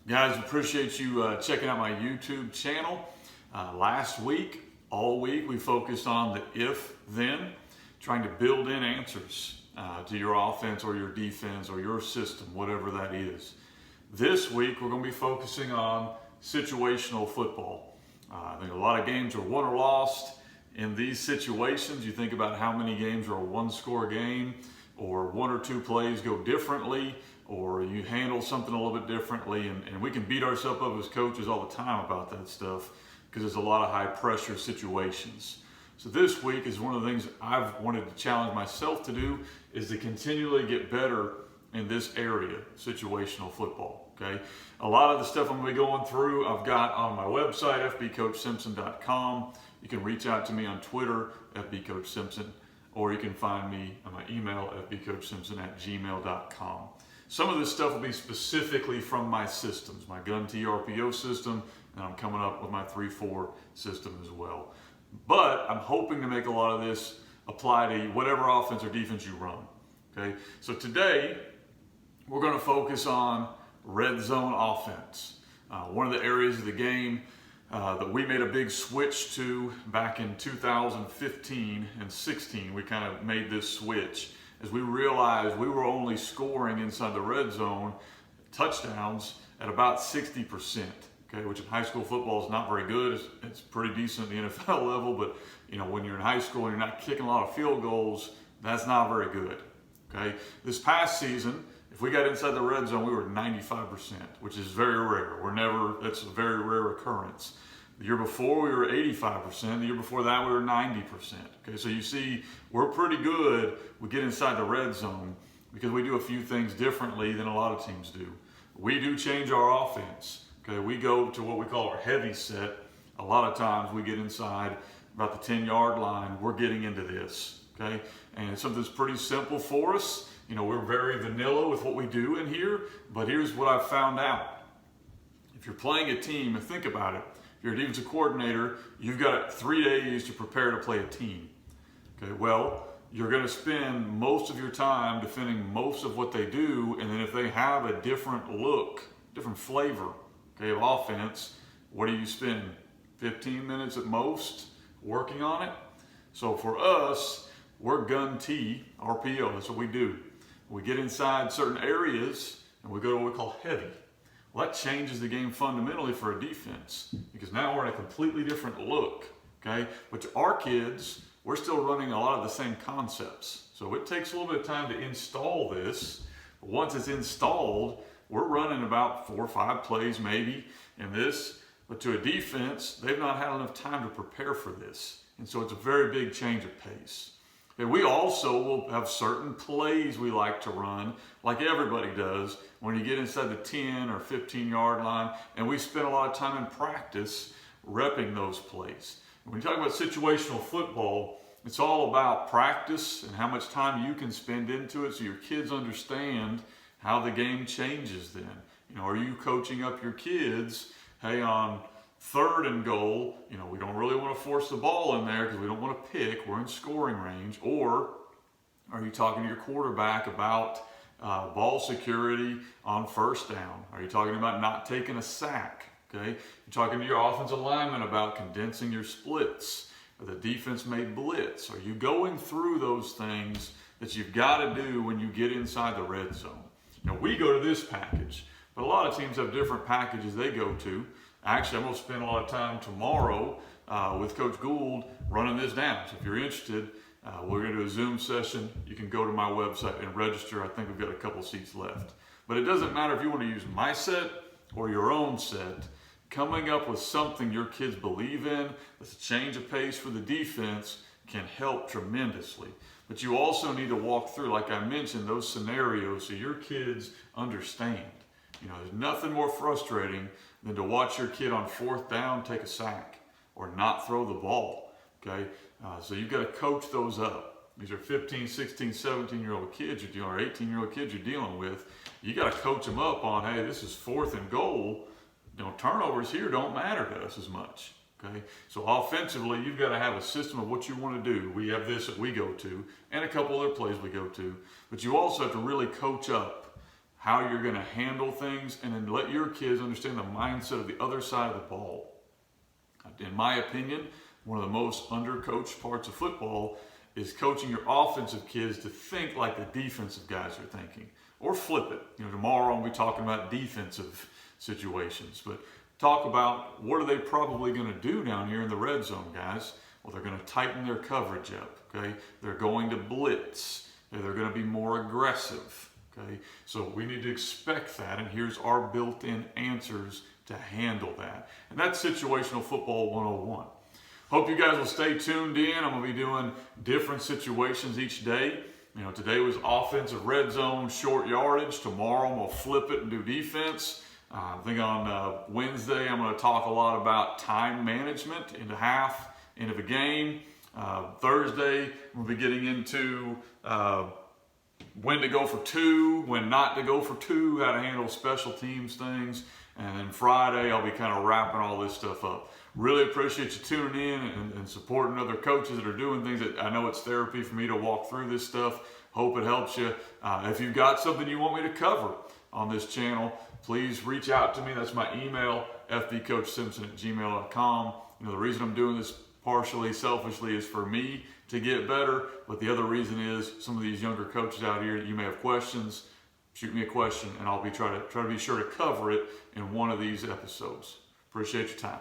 Guys, appreciate you checking out my YouTube channel. Last week, all week, we focused on the if-then, trying to build in answers to your offense or your defense or your system, whatever that is. This week, we're going to be focusing on situational football. I think a lot of games are won or lost in these situations. You think about how many games are a one-score game, or one or two plays go differently, or you handle something a little bit differently, and we can beat ourselves up as coaches all the time about that stuff because there's a lot of high pressure situations. So this week is one of the things I've wanted to challenge myself to do, is to continually get better in this area, situational football. Okay, a lot of the stuff I'm going to be going through I've got on my website, fbcoachsimpson.com. You can reach out to me on Twitter, fbcoachsimpson, or you can find me on my email, fbcoachsimpson@gmail.com. Some of this stuff will be specifically from my systems, my gun TRPO system, and I'm coming up with my 3-4 system as well. But I'm hoping to make a lot of this apply to whatever offense or defense you run. Okay, so today we're going to focus on red zone offense. One of the areas of the game that we made a big switch to back in 2015 and 16, we kind of made this switch as we realized we were only scoring inside the red zone touchdowns at about 60%. Okay, which in high school football is not very good. It's pretty decent at the NFL level, but you know, when you're in high school and you're not kicking a lot of field goals, that's not very good. Okay, this past season, if we got inside the red zone, we were 95%, which is very rare. That's a very rare occurrence. The year before, we were 85%. The year before that, we were 90%. Okay, so you see, we're pretty good. We get inside the red zone because we do a few things differently than a lot of teams do. We do change our offense. Okay, we go to what we call our heavy set. A lot of times we get inside about the 10-yard line. We're getting into this. Okay, and it's something that's pretty simple for us. You know, we're very vanilla with what we do in here, but here's what I've found out. If you're playing a team, and think about it, if you're a defensive coordinator, you've got 3 days to prepare to play a team. Okay, well, you're going to spend most of your time defending most of what they do, and then if they have a different look, different flavor, okay, of offense, what do you spend? 15 minutes at most working on it? So for us, we're gun T, RPO, that's what we do. We get inside certain areas and we go to what we call heavy. Well, that changes the game fundamentally for a defense because now we're in a completely different look. Okay, but to our kids, we're still running a lot of the same concepts. So it takes a little bit of time to install this. But once it's installed, we're running about 4 or 5 plays maybe in this. But to a defense, they've not had enough time to prepare for this. And so it's a very big change of pace. And we also will have certain plays we like to run, like everybody does, when you get inside the 10 or 15-yard line, and we spend a lot of time in practice repping those plays. And when you talk about situational football, it's all about practice and how much time you can spend into it so your kids understand how the game changes then. You know, are you coaching up your kids, hey, on 3rd and goal, you know, we don't really want to force the ball in there because we don't want to pick, we're in scoring range? Or are you talking to your quarterback about ball security on 1st down? Are you talking about not taking a sack? Okay, you're talking to your offensive lineman about condensing your splits, or the defense may blitz. Are you going through those things that you've got to do when you get inside the red zone? You know, we go to this package, but a lot of teams have different packages they go to. Actually, I'm going to spend a lot of time tomorrow with Coach Gould running this down. So if you're interested, we're going to do a Zoom session. You can go to my website and register. I think we've got a couple seats left. But it doesn't matter if you want to use my set or your own set. Coming up with something your kids believe in that's a change of pace for the defense can help tremendously. But you also need to walk through, like I mentioned, those scenarios so your kids understand. You know, there's nothing more frustrating than to watch your kid on 4th down take a sack or not throw the ball. Okay, so you've got to coach those up. These are 15, 16, 17-year-old kids you're dealing, or 18-year-old kids you're dealing with. You got to coach them up on, hey, this is 4th and goal. You know, turnovers here don't matter to us as much. Okay, so offensively, you've got to have a system of what you want to do. We have this that we go to, and a couple other plays we go to. But you also have to really coach up how you're going to handle things, and then let your kids understand the mindset of the other side of the ball. In my opinion, one of the most undercoached parts of football is coaching your offensive kids to think like the defensive guys are thinking, or flip it. Tomorrow I'll be talking about defensive situations, but talk about what are they probably going to do down here in the red zone, guys. Well, they're going to tighten their coverage up. Okay, they're going to blitz. They're going to be more aggressive. Okay, so we need to expect that, and here's our built-in answers to handle that. And that's Situational Football 101. Hope you guys will stay tuned in. I'm going to be doing different situations each day. Today was offensive red zone, short yardage. Tomorrow I'm going to flip it and do defense. I think on Wednesday I'm going to talk a lot about time management into half, end of a game. Thursday we'll be getting into when to go for two, when not to go for two, how to handle special teams things. And then Friday, I'll be kind of wrapping all this stuff up. Really appreciate you tuning in and supporting other coaches that are doing things that I know it's therapy for me to walk through this stuff. Hope it helps you. If you've got something you want me to cover on this channel, please reach out to me. That's my email, fbcoachsimpson@gmail.com. The reason I'm doing this partially selfishly is for me to get better, but the other reason is some of these younger coaches out here, you may have questions. Shoot me a question and I'll be try to be sure to cover it in one of these episodes. Appreciate your time.